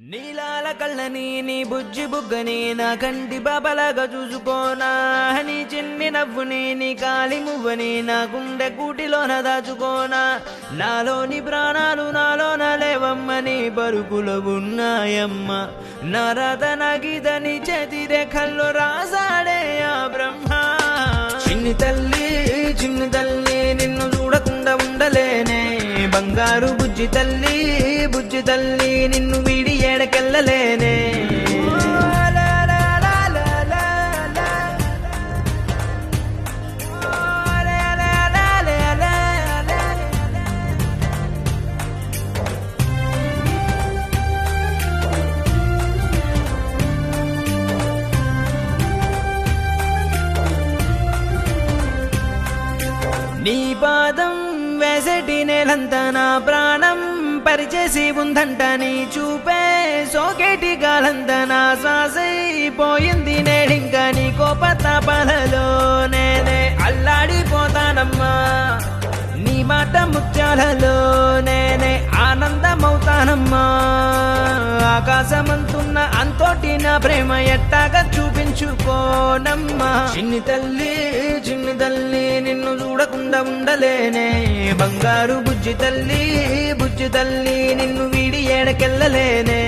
నీలాల కళ్ళని నీ బుజ్జి బుగ్గని నా కంటి బాబలాగా చూసుకోనా నీ చిన్ని నవ్వుని నీ కాలి మువ్వని నా గుండె కూటిలోన దాచుకోనా నాలోని ప్రాణాలు నాలోన లేవమ్మని బరుకులో ఉన్నాయమ్మ నా రాత నా గీత నీ చేతి రేఖల్లో రాసాడే ఆ బ్రహ్మ చిన్ని తల్లి నిన్ను చూడకుండా ఉండలేనే బంగారు బుజ్జి తల్లి నిన్ను వీడి ఏడకెళ్ళలేనే నీ పాదం వేసటి నేలంతా నా ప్రాణం పరిచేసి ఉందంట నీ చూపే సోకేటి గాలంతా నా శ్వాసైపోయింది నేడింకా నీ కోపతాపాలలో నేనే అల్లాడిపోతానమ్మా నీ మాట ముత్యాలలో నేనే ఆనందమవుతానమ్మా ఆకాశమంతున్న అంతోటి నా ప్రేమ ఎట్టాగా చూపించుకోనమ్మా చిన్ని తల్లి నిన్ను చూడకుండా ఉండలేనే బంగారు బుజ్జి తల్లి నిన్ను వీడి ఏడకెళ్ళలేనే